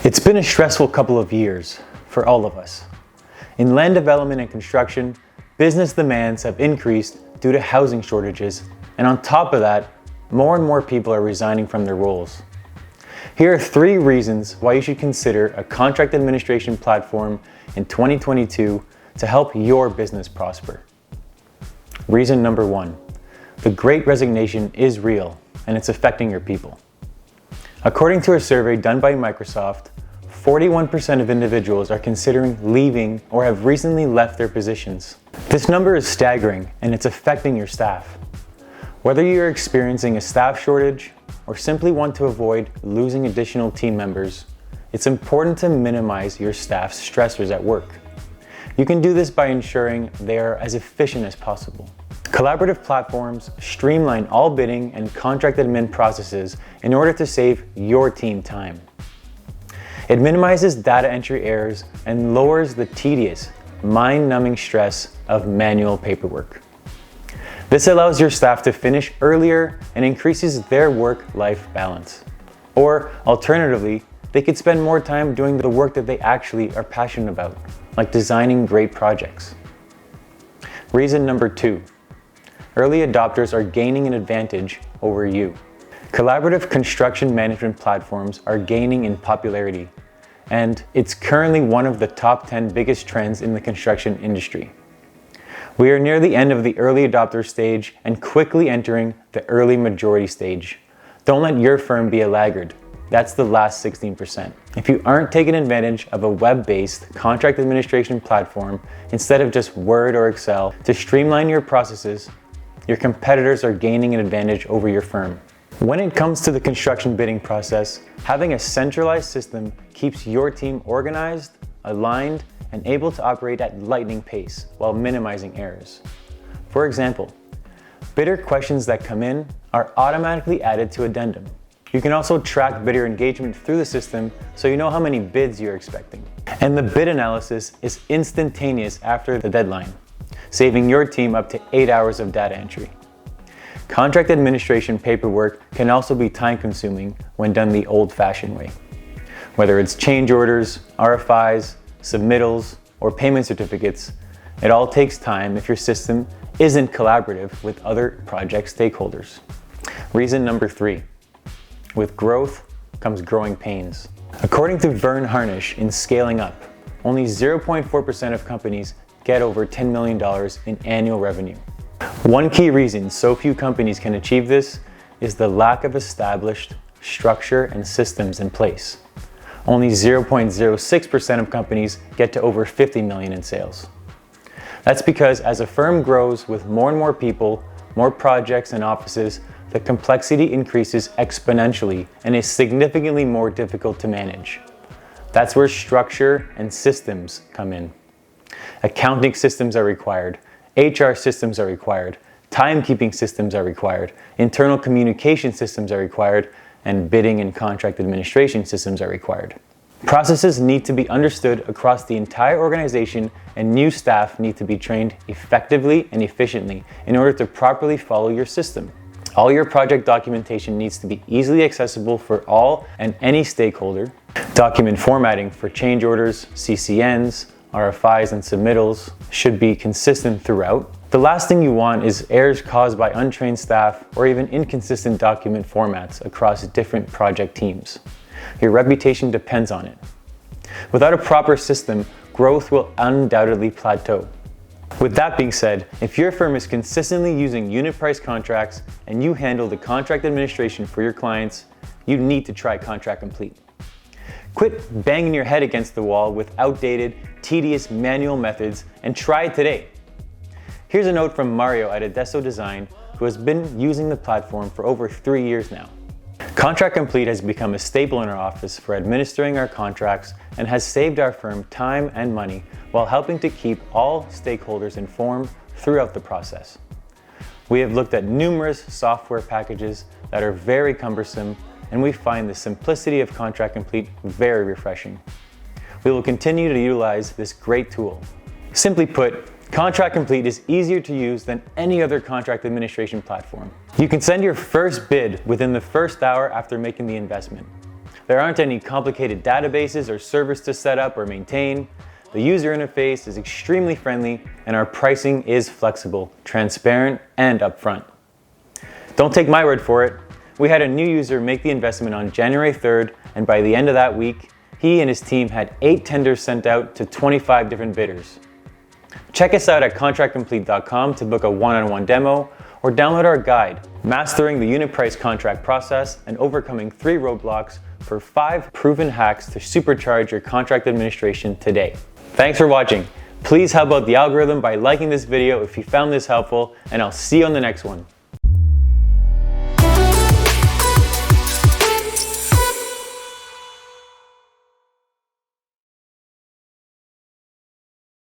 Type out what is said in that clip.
It's been a stressful couple of years for all of us. In land development and construction, business demands have increased due to housing shortages, and on top of that, more and more people are resigning from their roles. Here are 3 reasons why you should consider a contract administration platform in 2022 to help your business prosper. Reason number 1, the Great Resignation is real and it's affecting your people. According to a survey done by Microsoft, 41% of individuals are considering leaving or have recently left their positions. This number is staggering and it's affecting your staff. Whether you're experiencing a staff shortage or simply want to avoid losing additional team members, it's important to minimize your staff's stressors at work. You can do this by ensuring they are as efficient as possible. Collaborative platforms streamline all bidding and contract admin processes in order to save your team time. It minimizes data entry errors and lowers the tedious, mind-numbing stress of manual paperwork. This allows your staff to finish earlier and increases their work-life balance. Or alternatively, they could spend more time doing the work that they actually are passionate about, like designing great projects. Reason number 2. Early adopters are gaining an advantage over you. Collaborative construction management platforms are gaining in popularity, and it's currently one of the top 10 biggest trends in the construction industry. We are near the end of the early adopter stage and quickly entering the early majority stage. Don't let your firm be a laggard. That's the last 16%. If you aren't taking advantage of a web-based contract administration platform instead of just Word or Excel to streamline your processes, your competitors are gaining an advantage over your firm. When it comes to the construction bidding process, having a centralized system keeps your team organized, aligned, and able to operate at lightning pace while minimizing errors. For example, bidder questions that come in are automatically added to addendum. You can also track bidder engagement through the system so you know how many bids you're expecting. And the bid analysis is instantaneous after the deadline, saving your team up to 8 hours of data entry. Contract administration paperwork can also be time-consuming when done the old-fashioned way. Whether it's change orders, RFIs, submittals, or payment certificates, it all takes time if your system isn't collaborative with other project stakeholders. Reason number 3, with growth comes growing pains. According to Vern Harnish in Scaling Up, only 0.4% of companies get over $10 million in annual revenue. One key reason so few companies can achieve this is the lack of established structure and systems in place. Only 0.06% of companies get to over 50 million in sales. That's because as a firm grows with more and more people, more projects and offices, the complexity increases exponentially and is significantly more difficult to manage. That's where structure and systems come in. Accounting systems are required, HR systems are required, timekeeping systems are required, internal communication systems are required, and bidding and contract administration systems are required. Processes need to be understood across the entire organization, and new staff need to be trained effectively and efficiently in order to properly follow your system. All your project documentation needs to be easily accessible for all and any stakeholder. Document formatting for change orders, CCNs, RFIs, and submittals should be consistent throughout. The last thing you want is errors caused by untrained staff or even inconsistent document formats across different project teams. Your reputation depends on it. Without a proper system, growth will undoubtedly plateau. With that being said, if your firm is consistently using unit price contracts and you handle the contract administration for your clients, you need to try Contract Complete. Quit banging your head against the wall with outdated, tedious manual methods and try it today. Here's a note from Mario at Adesso Design, who has been using the platform for over 3 years now. Contract Complete has become a staple in our office for administering our contracts and has saved our firm time and money while helping to keep all stakeholders informed throughout the process. We have looked at numerous software packages that are very cumbersome, and we find the simplicity of Contract Complete very refreshing. We will continue to utilize this great tool. Simply put, Contract Complete is easier to use than any other contract administration platform. You can send your first bid within the first hour after making the investment. There aren't any complicated databases or servers to set up or maintain. The user interface is extremely friendly, and our pricing is flexible, transparent, and upfront. Don't take my word for it. We had a new user make the investment on January 3rd, and by the end of that week, he and his team had 8 tenders sent out to 25 different bidders. Check us out at contractcomplete.com to book a one-on-one demo, or download our guide, Mastering the Unit Price Contract Process and Overcoming 3 Roadblocks, for 5 proven hacks to supercharge your contract administration today. Thanks for watching. Please help out the algorithm by liking this video if you found this helpful, and I'll see you on the next one.